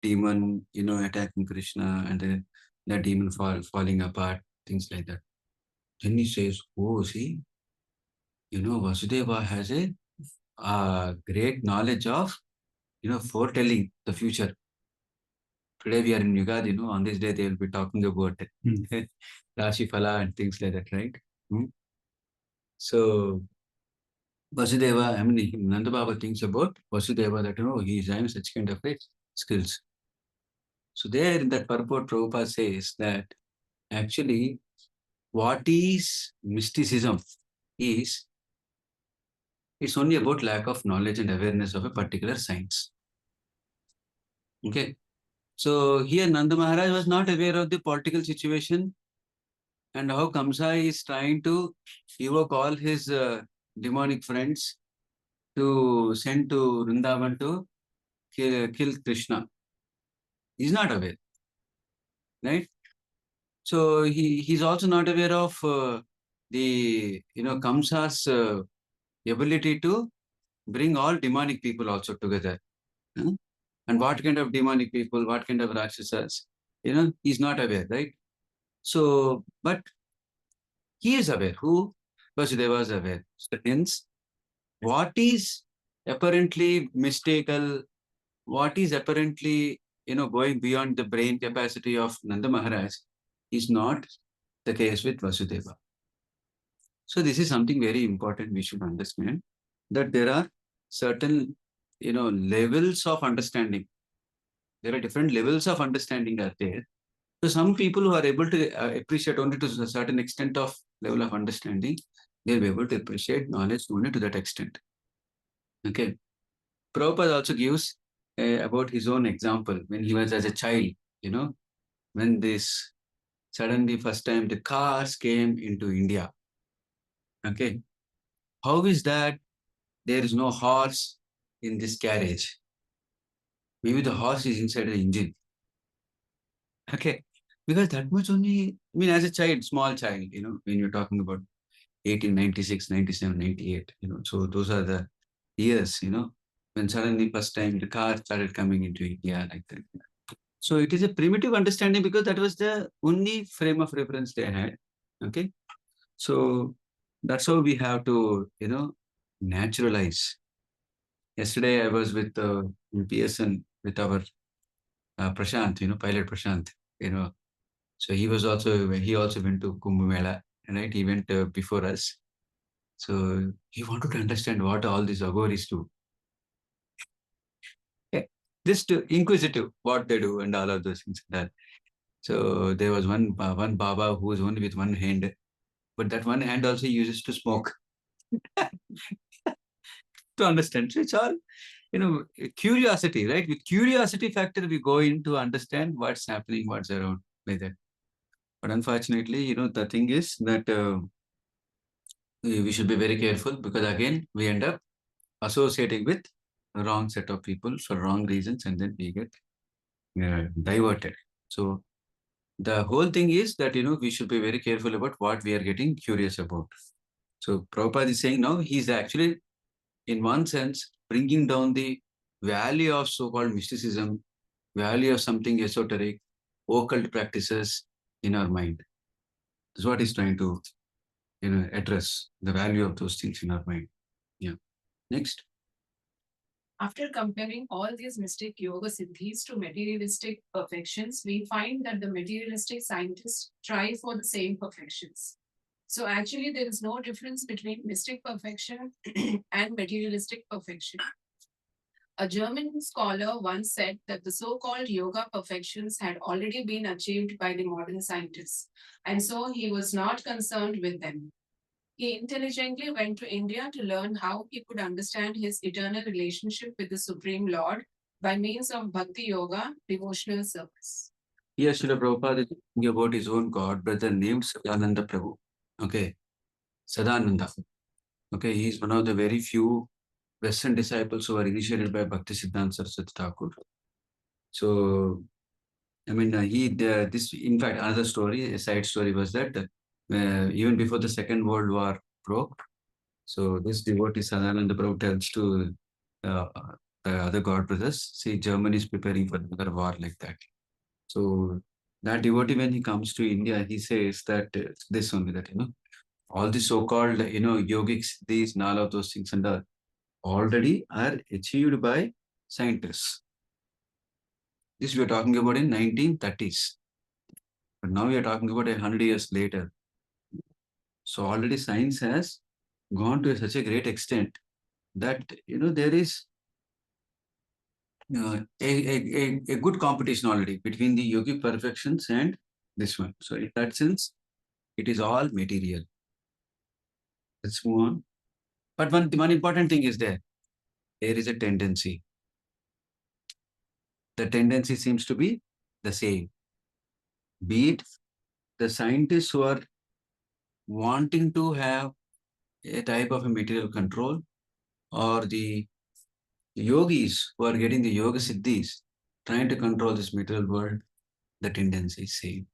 demon, attacking Krishna and the demon falling apart, things like that. Then he says, oh, see, Vasudeva has a great knowledge of, foretelling the future. Today we are in Yugad, on this day they will be talking about Rashi Phala and things like that, right? Hmm. So Vasudeva, Nanda Baba thinks about Vasudeva that, he is having such kind of skills. So there in that purport, Prabhupada says that actually what is mysticism is, it's only about lack of knowledge and awareness of a particular science. Okay. So here Nanda Maharaj was not aware of the political situation and how Kamsa is trying to evoke all his demonic friends to send to Vrindavan to kill Krishna. He's not aware, right? So he's also not aware of the Kamsa's ability to bring all demonic people also together. And what kind of demonic people, what kind of Rakshasas, he's not aware, right? So, but he is aware. Who? Vasudeva is aware. So hence, what is apparently mystical, what is apparently, going beyond the brain capacity of Nanda Maharaj is not the case with Vasudeva. So this is something very important we should understand, that there are certain, levels of understanding. There are different levels of understanding are there. So some people who are able to appreciate only to a certain extent of level of understanding, they'll be able to appreciate knowledge only to that extent. Okay. Prabhupada also gives about his own example when he was as a child, when this suddenly first time the cars came into India. Okay. How is that there is no horse in this carriage? Maybe the horse is inside the engine. Okay. Because that much only, as a child, small child, when you're talking about 1896, 97, 98, so those are the years, when suddenly first time the car started coming into India like that. So it is a primitive understanding because that was the only frame of reference they had. Okay. So that's how we have to, naturalize. Yesterday I was with PSN with our Prashant, pilot Prashant, so he also went to Kumbh Mela, right? He went before us. So he wanted to understand what all these agoris do. Okay. Just inquisitive, what they do and all of those things. So there was one Baba who was only with one hand, but that one hand also uses to smoke. To understand. So it's all, curiosity, right? With curiosity factor, we go in to understand what's happening, what's around, like that. But unfortunately, the thing is that we should be very careful because again, we end up associating with the wrong set of people for wrong reasons and then we get diverted. So the whole thing is that, we should be very careful about what we are getting curious about. So Prabhupada is saying now he's actually, in one sense, bringing down the value of so-called mysticism, value of something esoteric, occult practices in our mind. That's what he's trying to, address the value of those things in our mind. Yeah. Next. After comparing all these mystic yoga siddhis to materialistic perfections, we find that the materialistic scientists strive for the same perfections. So actually, there is no difference between mystic perfection and materialistic perfection. A German scholar once said that the so-called yoga perfections had already been achieved by the modern scientists, and so he was not concerned with them. He intelligently went to India to learn how he could understand his eternal relationship with the Supreme Lord by means of Bhakti Yoga, devotional service. Yes, Srila Prabhupada is talking about his own god brother named Sadananda Prabhu. Okay. Sadananda. Okay. He's one of the very few Western disciples who were initiated by Bhakti Siddhanta Saraswati Thakur. So, this, in fact, another story, a side story was that even before the Second World War broke, so this devotee Sadananda Prabhu tells to the other god brothers. See, Germany is preparing for another war like that. So that devotee, when he comes to India, he says that this only, that all the so-called yogics, these and all of those things and already are achieved by scientists. This we are talking about in 1930s, but now we are talking about 100 years later. So already science has gone to such a great extent that there is a good competition already between the yogic perfections and this one. So in that sense, it is all material. Let's move on. But one important thing is there. There is a tendency. The tendency seems to be the same. Be it the scientists who are wanting to have a type of a material control, or the yogis who are getting the yoga siddhis, trying to control this material world, the tendency is same.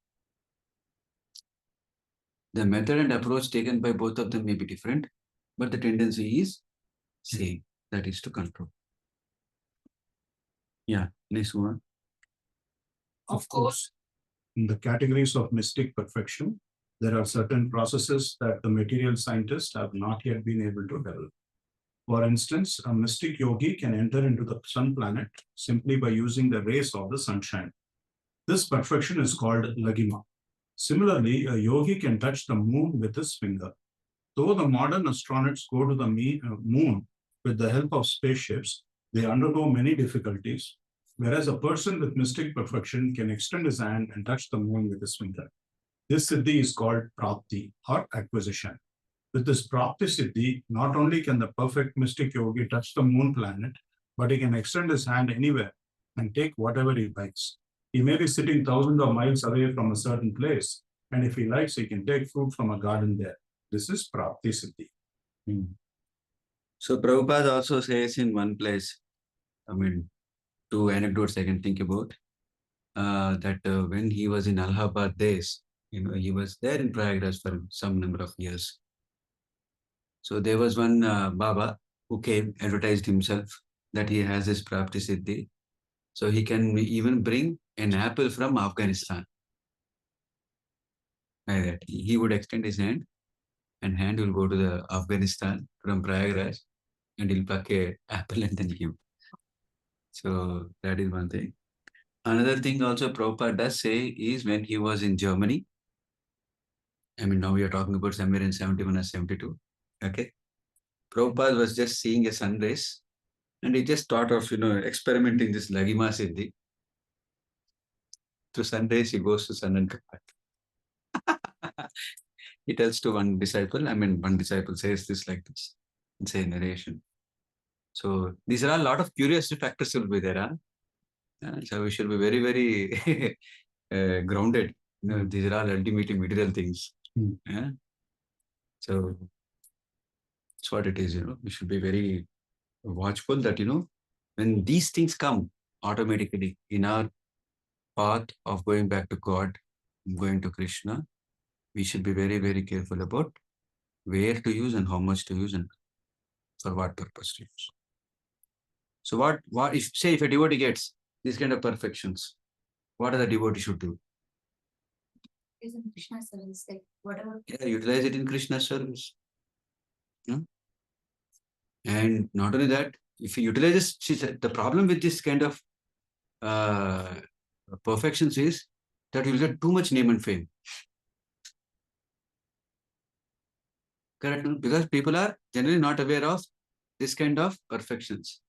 The method and approach taken by both of them may be different, but the tendency is same. That is to control. Yeah, next one. Of course, in the categories of mystic perfection, there are certain processes that the material scientists have not yet been able to develop. For instance, a mystic yogi can enter into the sun planet simply by using the rays of the sunshine. This perfection is called lagima. Similarly, a yogi can touch the moon with his finger. Though the modern astronauts go to the moon with the help of spaceships, they undergo many difficulties, whereas a person with mystic perfection can extend his hand and touch the moon with his finger. This siddhi is called prapti, or acquisition. With this prapti siddhi, not only can the perfect mystic yogi touch the moon planet, but he can extend his hand anywhere and take whatever he likes. He may be sitting thousands of miles away from a certain place, and if he likes, he can take fruit from a garden there. This is prapti siddhi. So Prabhupada also says in one place, two anecdotes I can think about, that when he was in Allahabad days, he was there in Prayagraj for some number of years. So there was one Baba who came, advertised himself that he has this Prapti Siddhi. So he can even bring an apple from Afghanistan. Like that. He would extend his hand, and hand will go to the Afghanistan from Prayagraj, and he'll pluck a apple and then give. So that is one thing. Another thing also Prabhupada does say is when he was in Germany, now we are talking about somewhere in 71 or 72. Okay. Prabhupada was just seeing a sunrise, and he just thought of, experimenting this Lagima Siddhi. To sunrise, he goes to sun and come back. He tells to one disciple, one disciple says this like this. It's a narration. So these are a lot of curiosity factors will be there. Huh? So we should be very, very grounded. These are all ultimately material things. Yeah? So that's what it is. We should be very watchful that, when these things come automatically in our path of going back to God, going to Krishna, we should be very, very careful about where to use and how much to use and for what purpose to use. So what if a devotee gets these kind of perfections, what the devotee should do? Is in Krishna service, like whatever. Yeah, utilize it in Krishna's service. And not only that, if you utilize this, she said, the problem with this kind of perfections is that you'll get too much name and fame. Correct? Because people are generally not aware of this kind of perfections.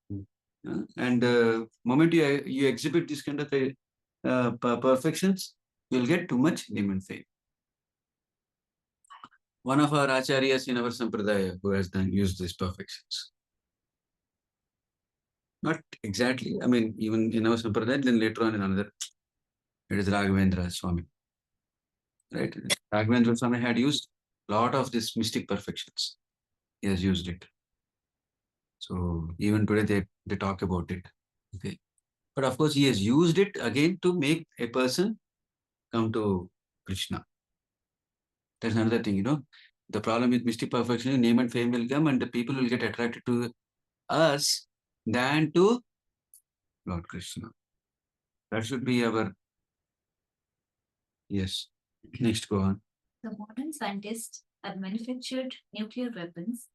And the moment you exhibit this kind of perfections, you'll get too much name and fame. One of our acharyas in our sampradaya who has used these perfections. Not exactly. Even in our sampradaya, then later on in another, it is Raghavendra Swami. Right? Raghavendra Swami had used a lot of these mystic perfections. He has used it. So even today they talk about it. Okay. But of course, he has used it again to make a person come to Krishna. That's another thing, The problem with mystic perfection, name and fame will come and the people will get attracted to us than to Lord Krishna. That should be our, yes. Next, go on. The modern scientists have manufactured nuclear weapons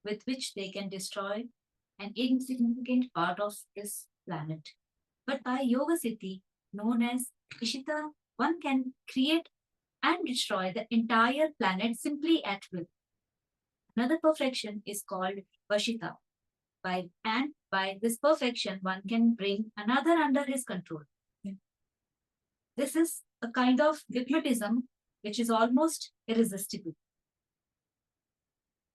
with which they can destroy an insignificant part of this planet. But by Yoga Siddhi, known as Ishita, one can create and destroy the entire planet simply at will. Another perfection is called Vashita. By this perfection, one can bring another under his control. This is a kind of hypnotism which is almost irresistible.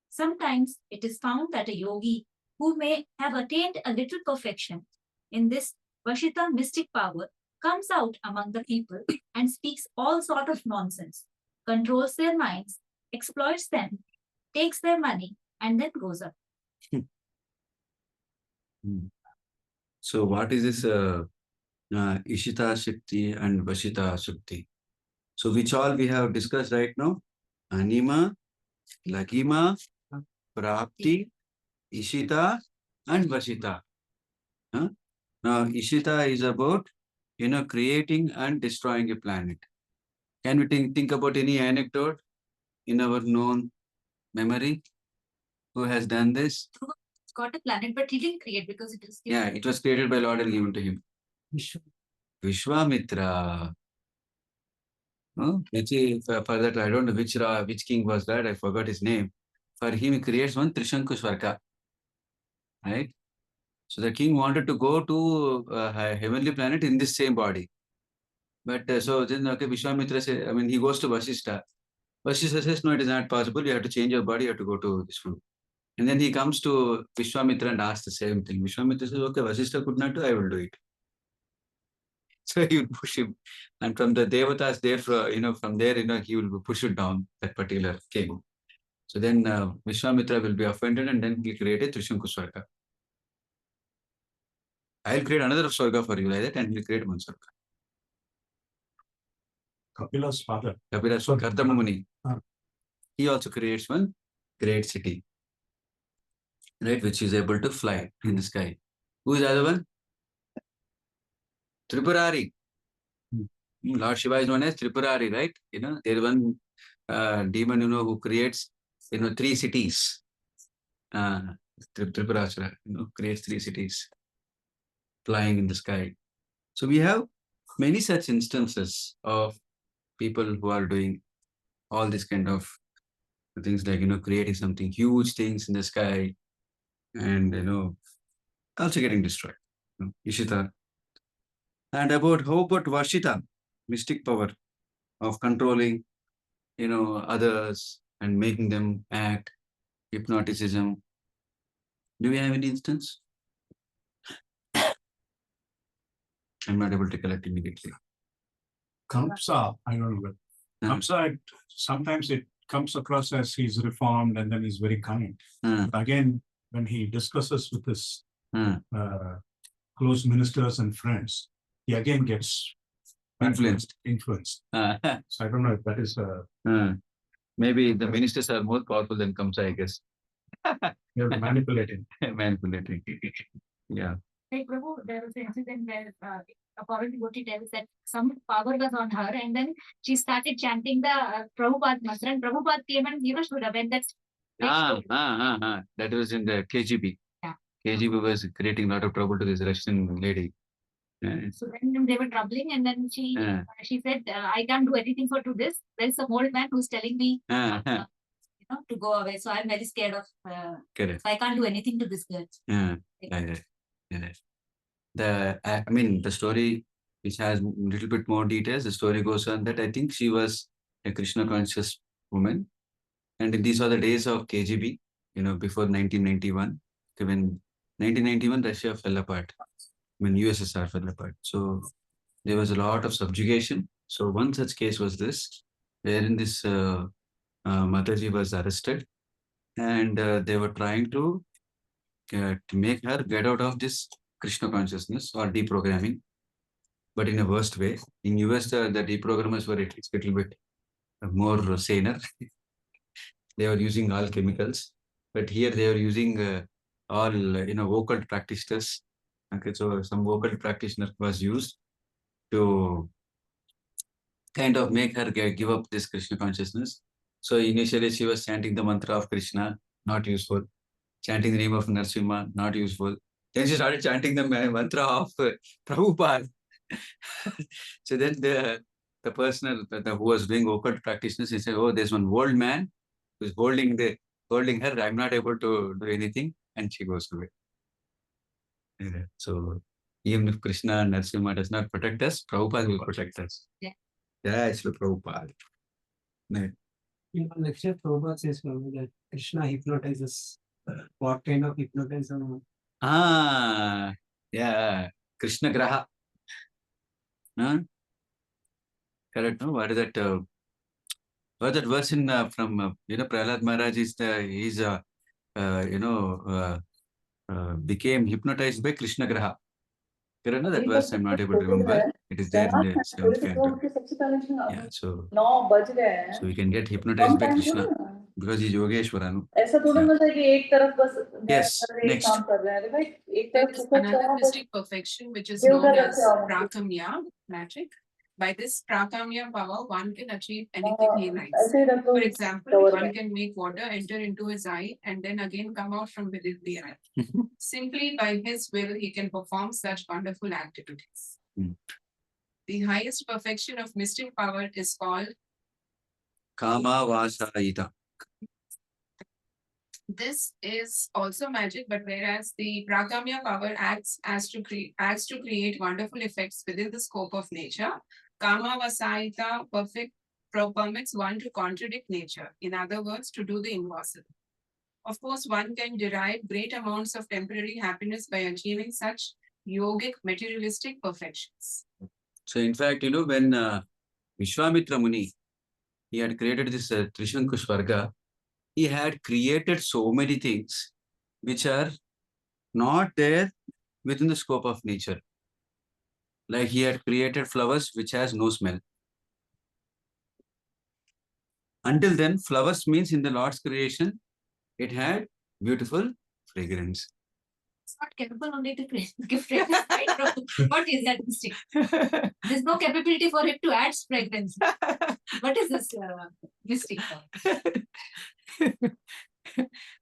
Sometimes it is found that a yogi who may have attained a little perfection in this Vashita mystic power comes out among the people and speaks all sort of nonsense, controls their minds, exploits them, takes their money, and then goes up. So what is this Ishita Shakti and Vashita Shakti? So which all we have discussed right now? Anima, Lagima, Prapti, Ishita and Vashita. Huh? Now Ishita is about, creating and destroying a planet. Can we think about any anecdote in our known memory? Who has done this? Got a planet, but he didn't create because it is. Yeah, it was created by Lord and given to him. Vishwamitra. Oh, for that, I don't know which king was that. I forgot his name. For him, he creates one Trishanku Swarga. Right? So the king wanted to go to a heavenly planet in this same body. But so then, okay, Vishwamitra says, he goes to Vasishta. Vasishta says, no, it is not possible. You have to change your body. You have to go to this one. And then he comes to Vishwamitra and asks the same thing. Vishwamitra says, okay, Vasishta could not do, I will do it. So he will push him. And from the Devatas there, from there, he will push it down, that particular king. So then Vishwamitra will be offended and then he'll create a Trishanku Swarga. I'll create another Swarga for you like that and he'll create one Swarga. Kapila's father. Kapila's son, Kardama Muni. He also creates one great city, right, which is able to fly in the sky. Who is the other one? Tripurari. Lord Shiva is known as Tripurari, right? There is one demon, who creates, 3 cities. Tripurasura, creates 3 cities flying in the sky. So we have many such instances of people who are doing all these kind of things like, creating something huge things in the sky and, also getting destroyed. Ishita. And how about Vashita, mystic power of controlling, others and making them act, hypnoticism. Do we have any instance? I'm not able to collect immediately. Kamsa, I don't know. But Kamsa, sometimes it comes across as he's reformed and then he's very kind. But again, when he discusses with his close ministers and friends, he again gets Influenced. So I don't know if that is maybe the ministers are more powerful than Kamsa, I guess. you're manipulating. Manipulating. Yeah. Like Prabhu, there was an incident where a power devotee tells that some power was on her, and then she started chanting the Prabhupada mantra, and Prabhupada came and stood up, and that's. That was in the KGB. Yeah. KGB was creating a lot of trouble to this Russian lady. So then they were troubling, and then she said, "I can't do anything for to this. There's some old man who's telling me, to go away. So I'm very scared of. Correct. So I can't do anything to this girl." Like that. The story, which has a little bit more details, the story goes on that I think she was a Krishna conscious woman, and these are the days of KGB. Before 1991, when 1991 Russia fell apart. When USSR fell apart. So there was a lot of subjugation. So one such case was this, wherein this Mataji was arrested and they were trying to make her get out of this Krishna consciousness or deprogramming, but in a worst way. In US, the deprogrammers were at least a little bit more saner. They were using all chemicals, but here they are using all, occult practitioners Okay, so some vocal practitioner was used to kind of make her give up this Krishna consciousness. So initially she was chanting the mantra of Krishna, not useful. Chanting the name of Narasimha, not useful. Then she started chanting the mantra of Prabhupada. So then the person who was doing vocal practitioners, he said, "Oh, there's one old man who's holding her. I'm not able to do anything," and she goes away. Yeah. So even if Krishna and Narasimha does not protect us, Prabhupada will protect us. Yeah. Yeah, it's Prabhupada. Yeah. In one lecture, Prabhupada says that Krishna hypnotizes. What kind of hypnotism? Ah, yeah, Krishna Graha. Huh? Correct. No, what is that? What that verse in from Prahlad Maharaj is he's became hypnoptized by Krishna Graha. Correct. No, that verse I'm not able to remember. It is there in the seventh canto. Yeah, so we can get hypnotized by Krishna because he's Yogeshwara. No? ऐसा थोड़ा Yeah. ना था कि एक तरफ बस Yes, एक next. काम कर रहे हैं भाई एक There तरफ is फोकस another करा mystic perfection which is They known would have as said- prakamya magic. By this prakamya power, one can achieve anything he likes. ऐसे ही रखो For example, cover one में। can make water enter into his eye and then again come out from within the eye. Simply by his will, he can perform such wonderful activities. Hmm. The highest perfection of mystic power is called. Kama Vasaita. This is also magic, but whereas the prakamya power acts to create wonderful effects within the scope of nature, Kama Vasaita permits one to contradict nature. In other words, to do the impossible. Of course, one can derive great amounts of temporary happiness by achieving such yogic materialistic perfections. So in fact, when Vishwamitra Muni, he had created this Trishanku Swarga, he had created so many things which are not there within the scope of nature. Like he had created flowers which has no smell. Until then, flowers means in the Lord's creation, it had beautiful fragrance. It's not capable only to give fragrance, right? What is that mystic? There's no capability for it to add fragrance. What is this mystic?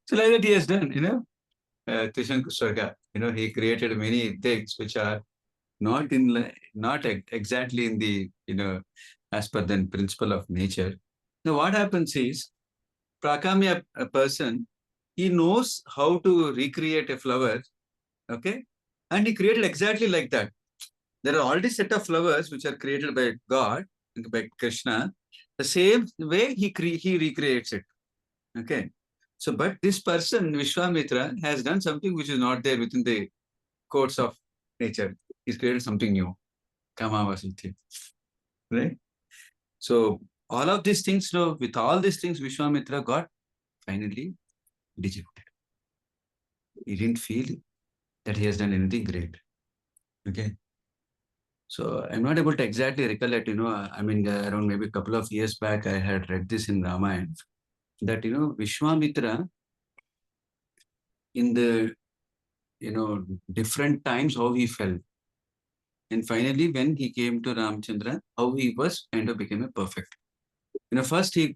So like that he has done, Trishanku Swarga, he created many things which are not exactly in the, as per the principle of nature. Now what happens is, Prakamya person, he knows how to recreate a flower, okay? And he created exactly like that. There are already set of flowers which are created by God, by Krishna. The same way he recreates it, okay? So, but this person, Vishwamitra, has done something which is not there within the course of nature. He's created something new. Kama Vasiti. Right? So, all of these things, with all these things, Vishwamitra got finally dejected. He didn't feel that he has done anything great. Okay. So, I'm not able to exactly recollect, around maybe a couple of years back, I had read this in Ramayana, that, Vishwamitra, in the different times how he felt. And finally, when he came to Ramchandra, how he was kind of became a perfect. First he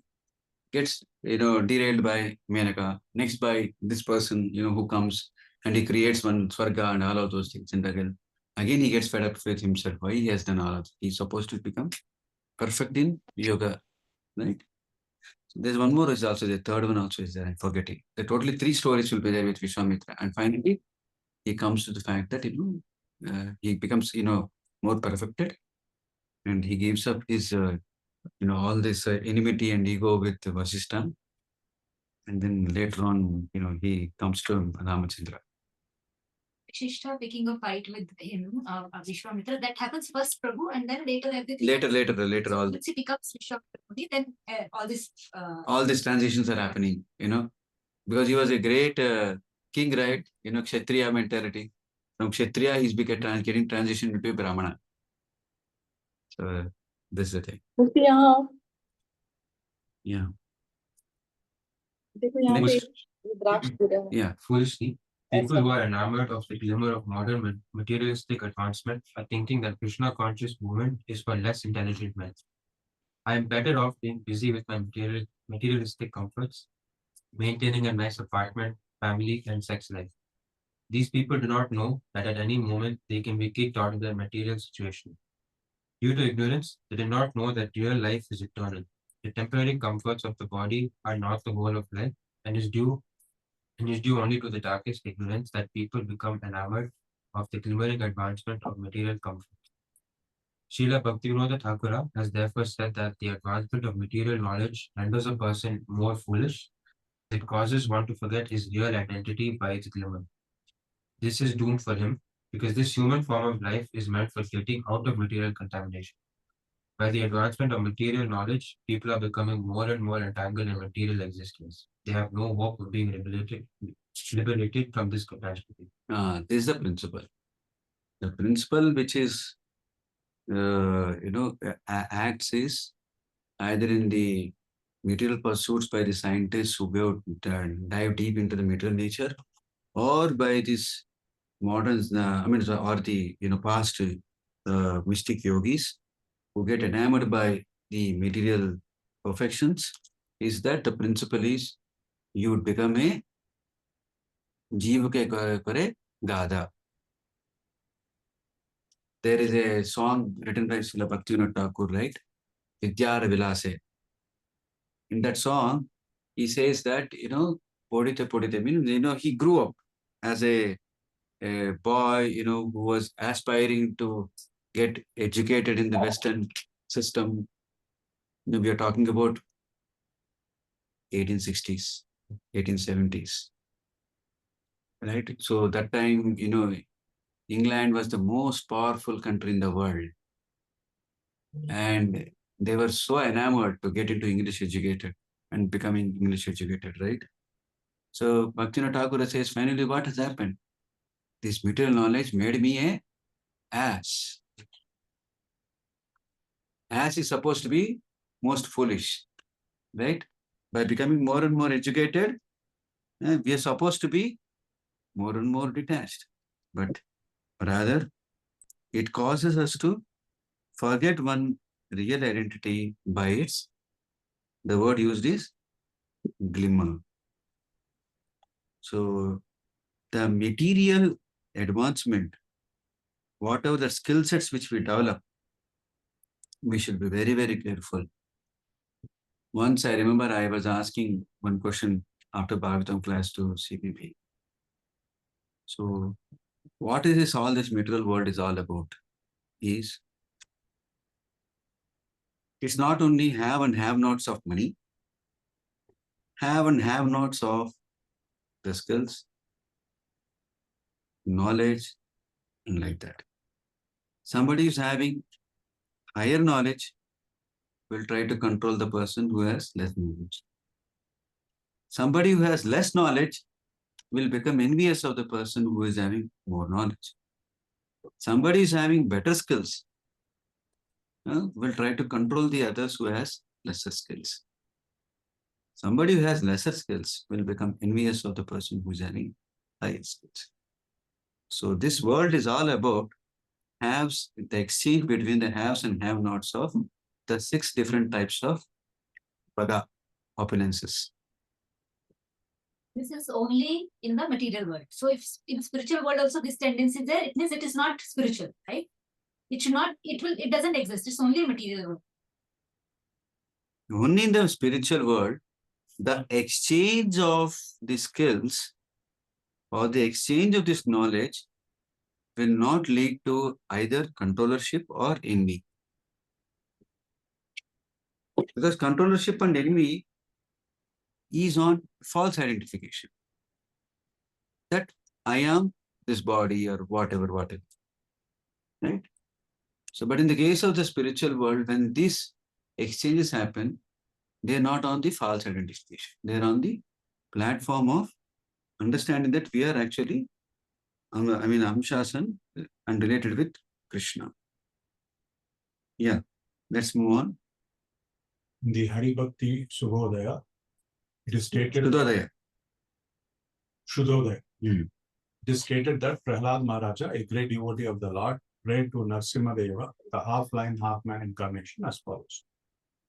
gets, derailed by Menaka, next by this person, who comes and he creates one Swarga and all of those things. And again he gets fed up with himself. Why he has done all of this? He's supposed to become perfect in yoga, right? So there's one more is also, the third one also is there, I'm forgetting. The totally 3 stories will be there with Vishwamitra. And finally, he comes to the fact that, he becomes, more perfected and he gives up his, all this enmity and ego with Vasishtha. And then later on, he comes to Ramachandra. Shishta picking a fight with him, Vishwamitra, that happens first Prabhu and then later everything. Later all. Once he becomes Vishwamitra, then all this. All these transitions are happening, because he was a great king, right? Kshatriya mentality. From Kshatriya, he's getting transition into Brahmana. So this is the thing. मुझे यहाँ Yeah. देखो यहाँ पे Next. रुद्राक्ष पूरा है Yeah. Foolishly. People who are enamored of the glimmer of modern materialistic advancement are thinking that Krishna conscious movement is for less intelligent men. I am better off being busy with my materialistic comforts, maintaining a nice apartment, family, and sex life. These people do not know that at any moment they can be kicked out of their material situation. Due to ignorance, they do not know that real life is eternal. The temporary comforts of the body are not the whole of life, and is due only to the darkest ignorance that people become enamored of the glimmering advancement of material comfort. Srila Bhaktivinoda Thakura has therefore said that the advancement of material knowledge renders a person more foolish. It causes one to forget his real identity by its glimmer. This is doomed for him because this human form of life is meant for getting out of material contamination. By the advancement of material knowledge, people are becoming more and more entangled in material existence. They have no hope of being liberated from this catastrophe. This is the principle. The principle which is, acts is either in the material pursuits by the scientists who go dive deep into the material nature, or by this modern, or the past mystic yogis who get enamored by the material perfections. Is that the principle is you would become a Jeev ke kare gada. There is a song written by Srila Bhaktivinoda Thakur, right? Vidyara Vilase. In that song, he says that, Podite, means, he grew up as a boy, who was aspiring to get educated in the Western system. We are talking about 1860s, 1870s, right? So that time, England was the most powerful country in the world. And they were so enamored to get into English educated and becoming English educated, right? So Bhaktivinoda Thakur says, finally, what has happened? This material knowledge made me a ass. Ass is supposed to be most foolish, right? By becoming more and more educated, we are supposed to be more and more detached. But rather, it causes us to forget one real identity by its, the word used is glimmer. So the material advancement, whatever the skill sets which we develop, we should be very, very careful. Once I remember I was asking one question after Bhagavatam class to CPP. So what is this, all this material world is all about? Is it's not only have and have nots of money, have and have nots of the skills, knowledge, and like that. Somebody is having higher knowledge will try to control the person who has less knowledge. Somebody who has less knowledge will become envious of the person who is having more knowledge. Somebody is having better skills will try to control the others who has lesser skills. Somebody who has lesser skills will become envious of the person who is having higher skills. So this world is all about haves, the exchange between the haves and have-nots of the 6 different types of pada, opulences. This is only in the material world. So if in spiritual world also this tendency is there, it means it is not spiritual, right? It doesn't exist. It's only material world. Only in the spiritual world, the exchange of the skills or the exchange of this knowledge will not lead to either controllership or envy. Because controllership and envy is on false identification. That I am this body or whatever. Right? So, but in the case of the spiritual world, when these exchanges happen, they are not on the false identification. They are on the platform of understanding that we are actually, Amshasan and related with Krishna. Yeah, let's move on. In the Hari Bhakti Subhodaya, it is stated Sudhodaya. Shudhodaya. it is stated that Prahlad Maharaja, a great devotee of the Lord, prayed to Narsimha Deva, the half-lion, half-man incarnation as follows.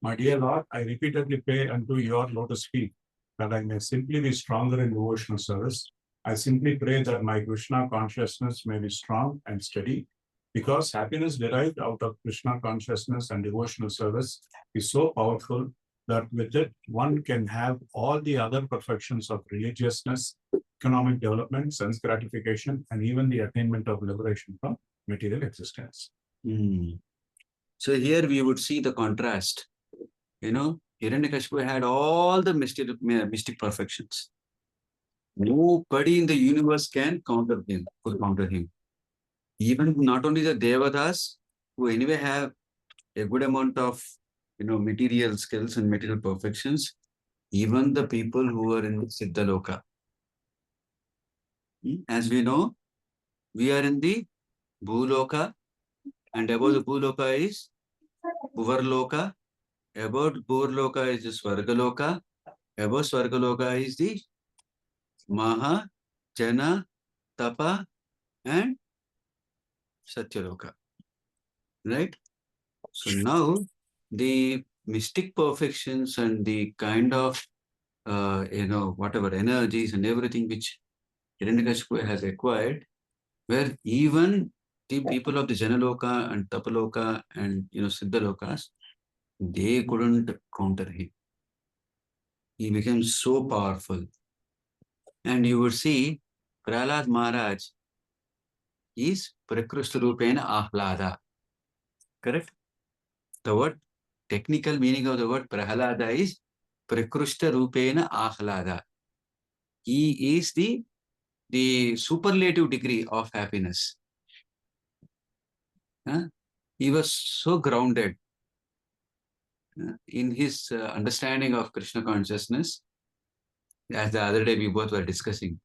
My dear Lord, I repeatedly pray unto your lotus feet that I may simply be stronger in devotional service. I simply pray that my Krishna consciousness may be strong and steady, because happiness derived out of Krishna consciousness and devotional service is so powerful that with it one can have all the other perfections of religiousness, economic development, sense gratification, and even the attainment of liberation from material existence. So here we would see the contrast. Hiranyakashipu had all the mystic perfections. Nobody in the universe can could counter him. Even not only the Devatas, who anyway have a good amount of material skills and material perfections, even the people who are in Siddhaloka. As we know, we are in the Bhuloka, and above the Bhuloka is Bhuvarloka, above Bhuvarloka is the Swargaloka, above Swargaloka is the Maha, Jana, Tapa, and Satyaloka. Right? So now the mystic perfections and the kind of whatever energies and everything which Hiranyakashipu has acquired, where even the people of the Janaloka and Tapaloka and Siddhalokas, they couldn't counter him. He became so powerful. And you would see Prahlad Maharaj is Prakrusta Rupena Ahlada. Correct? The word, technical meaning of the word Prahlada is Prakrusta Rupena Ahlada. He is the superlative degree of happiness. He was so grounded in his understanding of Krishna consciousness, as the other day we both were discussing.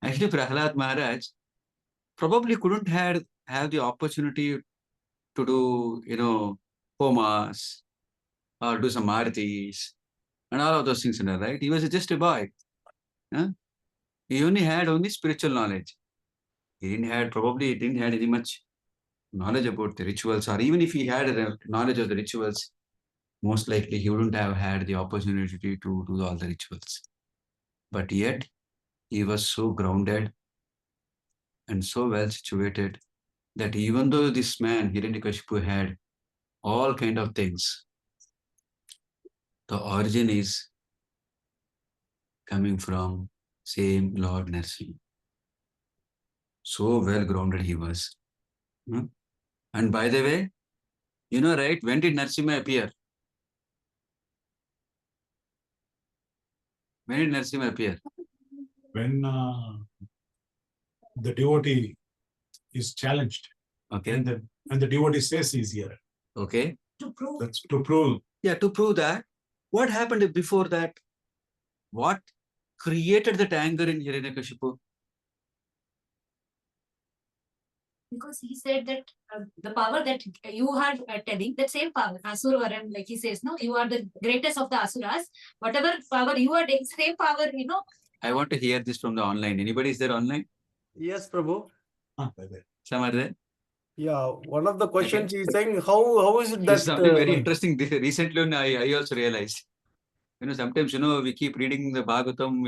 Actually, Prahlad Maharaj probably couldn't have the opportunity to do, homas or do some artis and all of those things, right? He was just a boy. He only had spiritual knowledge. He didn't have any much knowledge about the rituals, or even if he had a knowledge of the rituals, most likely he wouldn't have had the opportunity to do all the rituals. But yet, he was so grounded and so well situated that even though this man, Hiranyakashipu, had all kind of things, the origin is coming from same Lord Narasimha. So well grounded he was. And by the way, right, when did Narasimha appear? When did Narasimha appear? When the devotee is challenged, Okay. and the devotee says he's here. Okay. To prove. That's to prove. Yeah, to prove that. What happened before that? What created that anger in Hiranyakashipu? Because he said that the power that you are telling, that same power, Asurvaram, like he says, no, you are the greatest of the Asuras. Whatever power you are taking, same power, I want to hear this from the online. Anybody is there online? Yes, Prabhu. Some are there? Yeah, one of the questions he's saying, how is it This is that something very interesting. Recently, I also realized. Sometimes, we keep reading the Bhagavatam,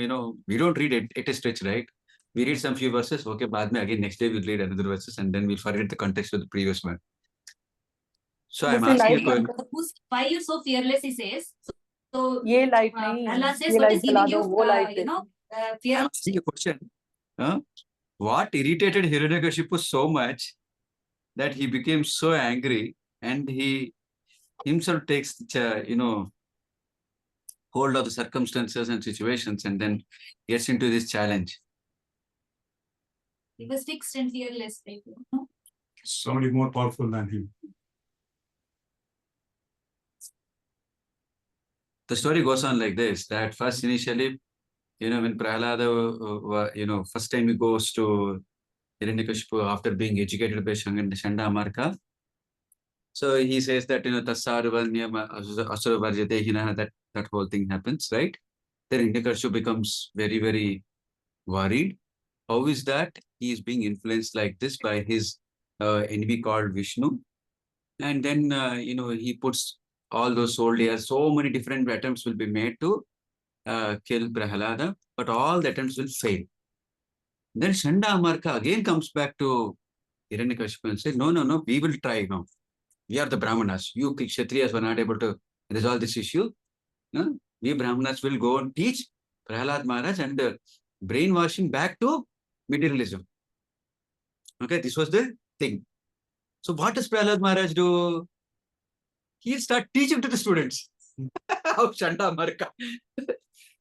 we don't read it at a stretch, right? We read some few verses, okay, baad mein, again, next day we'll read another verses, and then we'll forget the context of the previous one. So I'm asking a question. why you're so fearless, he says. So, ये light नहीं Allah says, ये what light is जला giving दो you, वो light fear I'm of asking a question. What irritated Hiranyakashipu so much that he became so angry, and he himself takes, hold of the circumstances and situations, and then gets into this challenge. He was fixed and fearless. Like, Somebody more powerful than him. The story goes on like this, that first initially, when Prahlada, first time he goes to Hiranyakashipu after being educated by Chandamarka. So he says that, that whole thing happens, right? Then Hiranyakashipu becomes very, very worried how is that he is being influenced like this by his enemy called Vishnu. And then, he puts all those soldiers, so many different attempts will be made to kill Prahalada, but all the attempts will fail. Then Shanda Amarka again comes back to Hiranyakashipu and says, no, we will try now. We are the Brahmanas. You Kshatriyas were not able to resolve this issue. No? We Brahmanas will go and teach Prahalad Maharaj and brainwashing back to materialism. Okay, this was the thing. So what does Prahalad Maharaj do? He'll start teaching to the students of Shanda Amarka.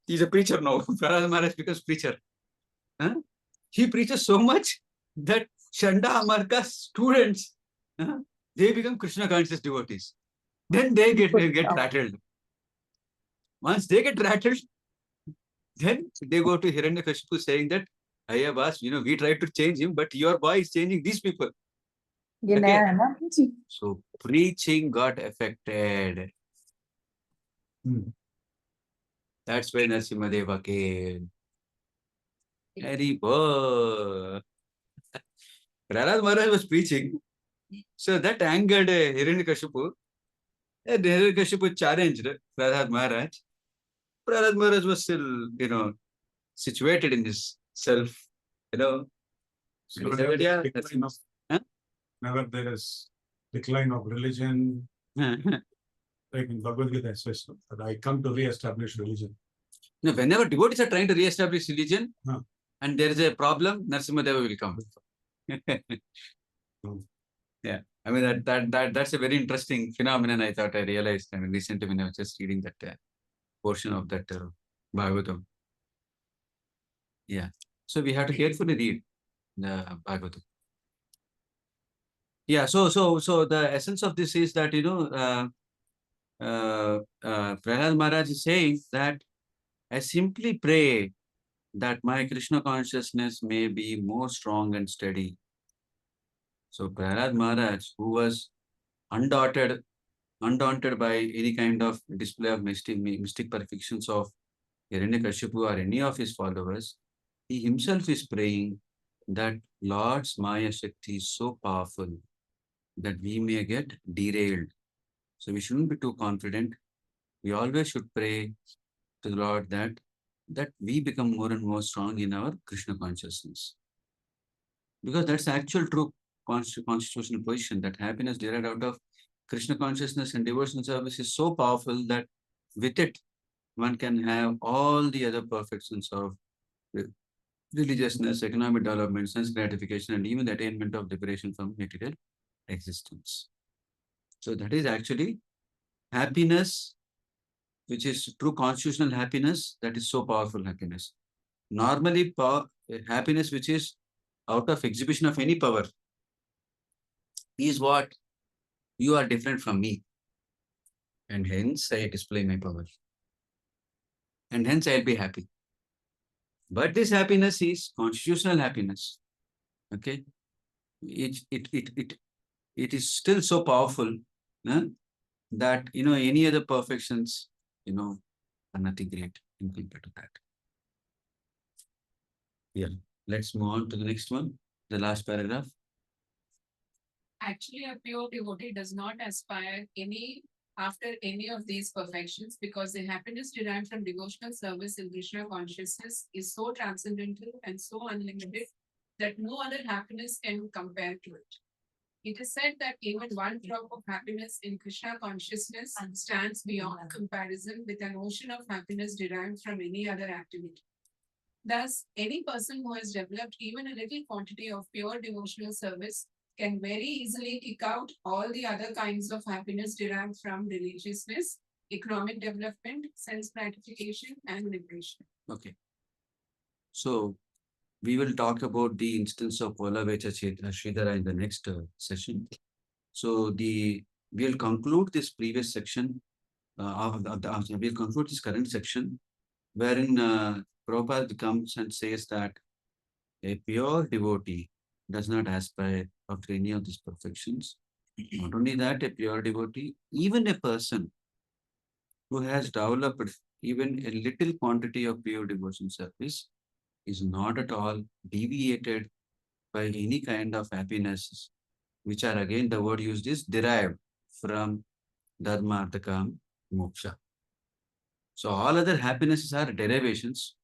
He's a preacher now. Prahalad Maharaj becomes preacher. Huh? He preaches so much that Shanda Amarka students, they become Krishna conscious devotees. Then they get rattled. Once they get rattled, then they go to Hiranyakashipu saying that, Ayya boss, we tried to change him, but your boy is changing these people. ये Okay. नया है ना जी? So preaching got affected. That's why Narasimhadeva came. Very good. Prahlad Maharaj was preaching. So that angered Hiranyakashipu. And Hiranyakashipu challenged Prahlad Maharaj. Prahlad Maharaj was still, situated in his self, So And he there said, is yeah, decline of- Huh? Whenever there is decline of religion, like in Bhagavad Gita, it says, that I come to re-establish religion. No, whenever devotees are trying to re-establish religion, Huh. and there is a problem, Narasimhadeva will come. Yeah, I mean that's a very interesting phenomenon. I thought I realized, recently when I was just reading that portion of that Bhagavatam. Yeah, so we have to carefully read the Bhagavatam. Yeah, so the essence of this is that Prahlad Maharaj is saying that I simply pray that my Krishna consciousness may be more strong and steady. So Prahlad Maharaj, who was undaunted by any kind of display of mystic perfections of Hiranyakashipu or any of his followers, he himself is praying that Lord's Maya Shakti is so powerful that we may get derailed. So we shouldn't be too confident. We always should pray to the Lord that we become more and more strong in our Krishna consciousness. Because that's the actual true constitutional position, that happiness derived out of Krishna consciousness and devotional service is so powerful that with it, one can have all the other perfections of religiousness, economic development, sense gratification, and even the attainment of liberation from material existence. So that is actually happiness, which is true constitutional happiness, that is so powerful happiness. Normally, happiness which is out of exhibition of any power is what? You are different from me. And hence I display my power. And hence I'll be happy. But this happiness is constitutional happiness. Okay? It is still so powerful that any other perfections are nothing great in compared to that. Yeah. Let's move on to the next one, the last paragraph. Actually, a pure devotee does not aspire after any of these perfections, because the happiness derived from devotional service in Krishna consciousness is so transcendental and so unlimited that no other happiness can compare to it. It is said that even one drop of happiness in Krishna consciousness stands beyond comparison with an ocean of happiness derived from any other activity. Thus, any person who has developed even a little quantity of pure devotional service can very easily kick out all the other kinds of happiness derived from religiousness, economic development, sense gratification, and liberation. Okay. So we will talk about the instance of Volavecha Sridhara in the next session. So we'll conclude this previous section. We'll conclude this current section, wherein Prabhupada comes and says that a pure devotee does not aspire after any of these perfections. Not only that, a pure devotee, even a person who has developed even a little quantity of pure devotion service, is not at all deviated by any kind of happiness, which are again the word used is derived from dharma, artha, kam, moksha. So all other happinesses are derivations,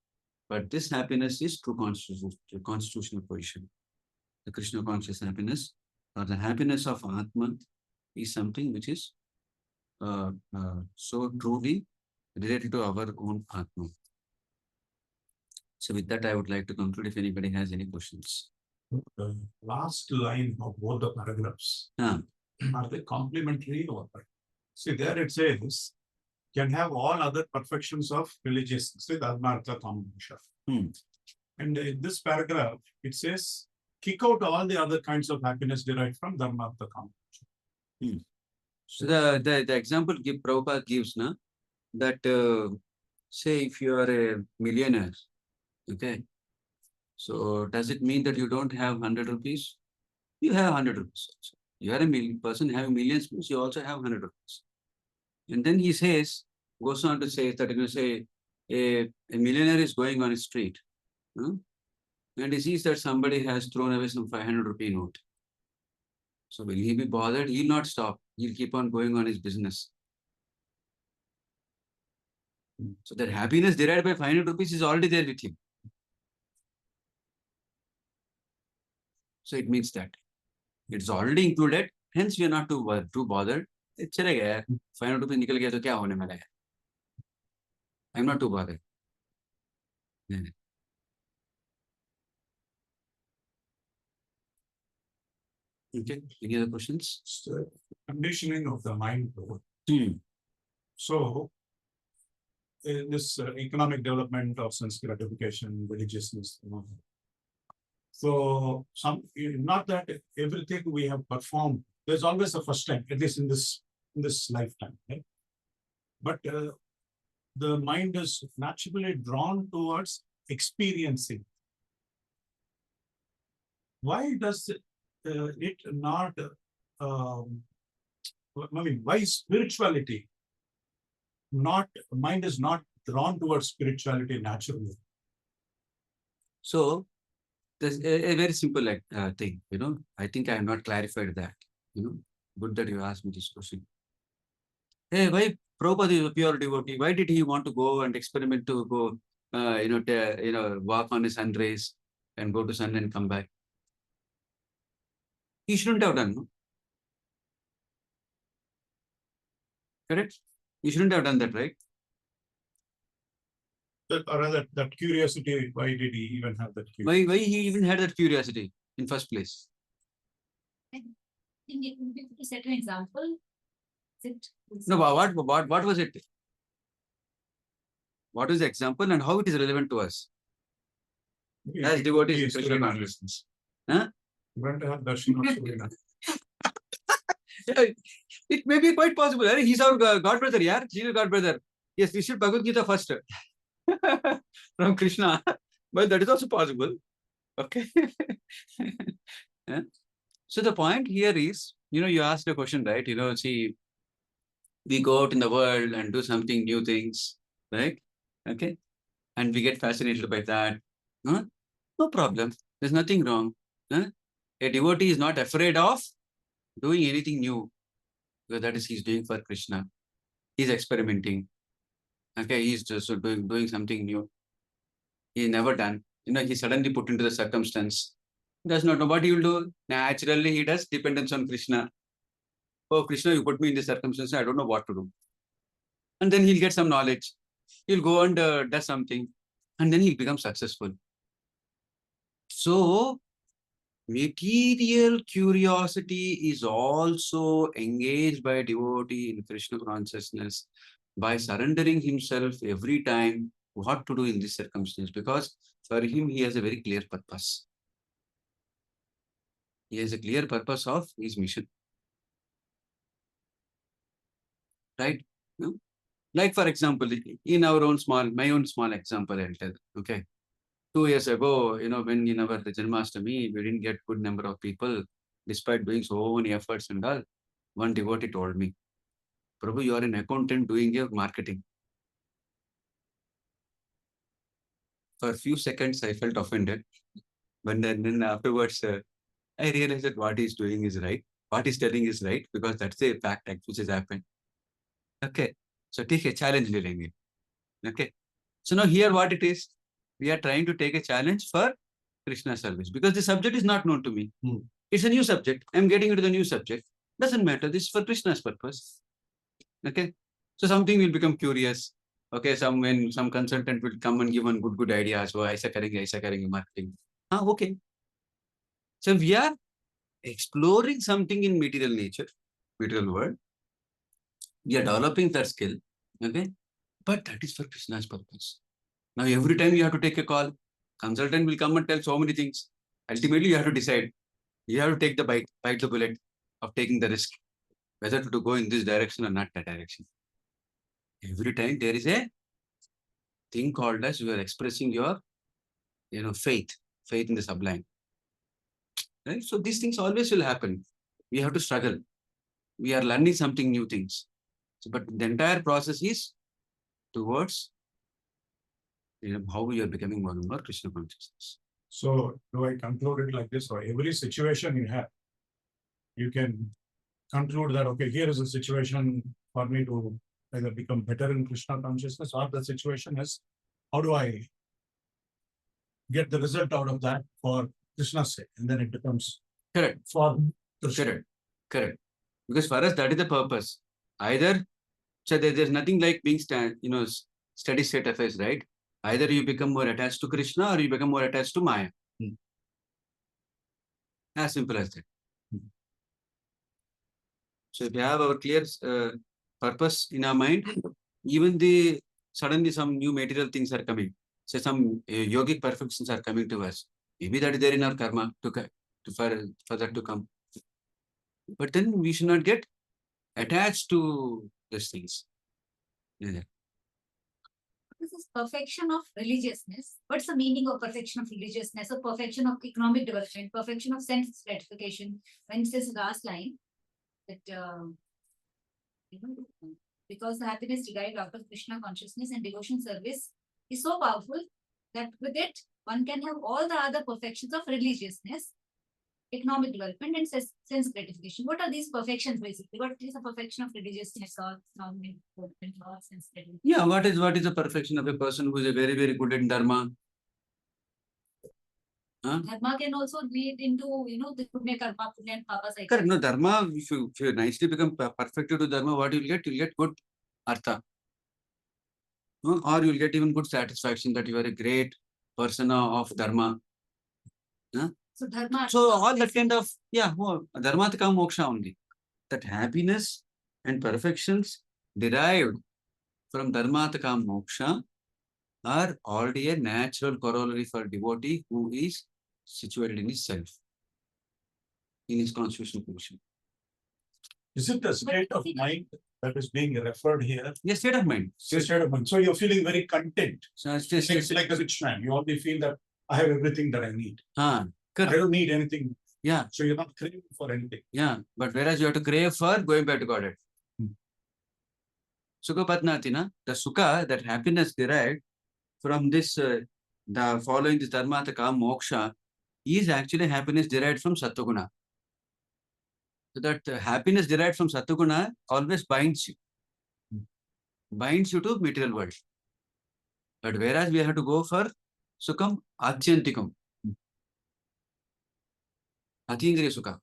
but this happiness is true constitutional position. The Krishna conscious happiness or the happiness of Atman is something which is so truly related to our own Atman. So with that, I would like to conclude if anybody has any questions. The last line of both the paragraphs, Ah. are they complementary or what? See, there it says, can have all other perfections of religiousness with dharma, artha, kama, moksha. Hmm. And in this paragraph, it says, kick out all the other kinds of happiness derived from dharma, artha, kama, moksha. So the example Prabhupada gives, na, that say if you are a millionaire, okay, so does it mean that you don't have 100 rupees? You have 100 rupees also. You are a person having millions, means you also have 100 rupees. And then he says, goes on to say that, say a millionaire is going on a street, and he sees that somebody has thrown away some 500 rupee note. So will he be bothered? He'll not stop. He'll keep on going on his business. So that happiness derived by 500 rupees is already there with him. So it means that it's already included. Hence, we are not too bothered. चले गया यार, 500 रुपये निकल गया तो क्या होने वाला है? I'm not too bothered. Okay. Any other questions? So, conditioning of the mind. So, in this economic development of sense gratification, religiousness, so not that everything we have performed, there's always a first time, at least in this lifetime, right? But the mind is naturally drawn towards experiencing. Why does it not? Why spirituality? Mind is not drawn towards spirituality naturally. So there's a very simple thing, I think I have not clarified that, good that you asked me this question. Hey, why Prabhupada is a pure devotee? Why did he want to go and experiment to go, walk on the sun rays and go to sun and come back? He shouldn't have done, no? Correct? He shouldn't have done that, right? Or rather, that curiosity, why did he even have that curiosity? Why he even had that curiosity in first place? I think it would be to set an example. No, what was it? What is the example and how it is relevant to us? As devotees in Krishna consciousness. Huh? You want to have darshan of Surya. It may be quite possible. He's our God brother, yeah? He's God brother. Yes, we should Bhagavad Gita first. From Krishna. But that is also possible. Okay. Yeah? So the point here is, you asked a question, right? See, we go out in the world and do something new things, right? Okay. And we get fascinated by that. Huh? No problem. There's nothing wrong. Huh? A devotee is not afraid of doing anything new. Because that is he's doing for Krishna. He's experimenting. Okay, he's just doing something new. He's never done. He suddenly put into the circumstance. He does not know what he will do. Naturally, he does dependence on Krishna. Oh, Krishna, you put me in this circumstance. I don't know what to do. And then he'll get some knowledge. He'll go and does something. And then he'll become successful. So, material curiosity is also engaged by a devotee in Krishna consciousness by surrendering himself every time what to do in this circumstance, because for him he has a very clear purpose. He has a clear purpose of his mission. Right? Like for example, in my own small example, I'll tell. Okay. 2 years ago, when in our Janmashtami, we didn't get good number of people, despite doing so many efforts and all. One devotee told me, Prabhu, you are an accountant doing your marketing. For a few seconds, I felt offended. But then afterwards, I realized that what he's doing is right. What he's telling is right because that's a fact which has happened. Okay. So take a challenge, ले लेंगे. Okay. So now here what it is, we are trying to take a challenge for Krishna service because the subject is not known to me. It's a new subject. I'm getting into the new subject. Doesn't matter. This is for Krishna's purpose. Okay. So something will become curious. Okay. When some consultant will come and give one good ideas. Oh, aisa karenge marketing. Okay. So we are exploring something in material nature, material world. We are developing that skill. Okay. But that is for Krishna's purpose. Now, every time you have to take a call, consultant will come and tell so many things. Ultimately, you have to decide. You have to take the bite the bullet of taking the risk, whether to go in this direction or not that direction. Every time there is a thing called as you are expressing your, faith in the sublime. Right? So these things always will happen. We have to struggle. We are learning something new things. So, but the entire process is towards how we are becoming more and more Krishna consciousness. So do I conclude it like this? Or every situation you have, you can conclude that, okay, here is a situation for me to either become better in Krishna consciousness, or the situation is, how do I get the result out of that for Krishna's sake? And then it becomes Correct. for Krishna. Correct. Because for us, that is the purpose. Either, so there's nothing like being steady state affairs, right? Either you become more attached to Krishna or you become more attached to Maya. As simple as that. So if we have our clear purpose in our mind, even suddenly some new material things are coming. So some yogic perfections are coming to us. Maybe that is there in our karma for that to come. But then we should not get attached to these things. Yeah. This is perfection of religiousness. What's the meaning of perfection of religiousness or perfection of economic development, perfection of sense gratification? When it says last line that because the happiness derived out of Krishna consciousness and devotion service is so powerful that with it one can have all the other perfections of religiousness, economic development, and sense gratification. What are these perfections basically? What is the perfection of religiousness or economic development or sense gratification? Yeah, what is the perfection of a person who is a very, very good in dharma? Dharma can also lead into, the punya karma, punya and papa cycle. Correct. No, dharma, if you nicely become perfect to dharma, what you'll get? You'll get good artha. Or you'll get even good satisfaction that you are a great person of dharma. So dharma. So all that kind of, dharma to come moksha only. That happiness and perfections derived from dharma to come moksha are already a natural corollary for devotee who is situated in his self, in his constitutional position. Is it the state of mind that is being referred here? Yes, state of mind. State of mind. So you're feeling very content. So it's just It's like a rich man. You only feel that I have everything that I need. I correct. don't need anything. Yeah. So you're not craving for anything. Yeah, but whereas you have to crave for going back to Godhead. Sukha Padnatina, the sukha, that happiness derived from this, the following this dharma, the kam, moksha, is actually happiness derived from Sattva-guna. So that happiness derived from Sattva-guna always binds you to material world. But whereas we have to go for sukham atyantikam, atindriya sukha.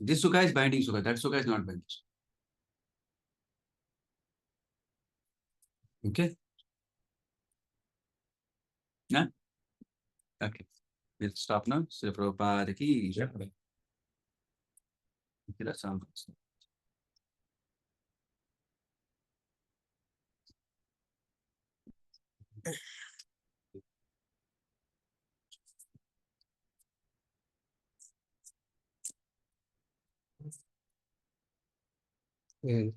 This sukha is binding sukha, that sukha is not binding. Okay? Yeah? Okay. We'll stop now. Srila Prabhupada ki jai. Yeah.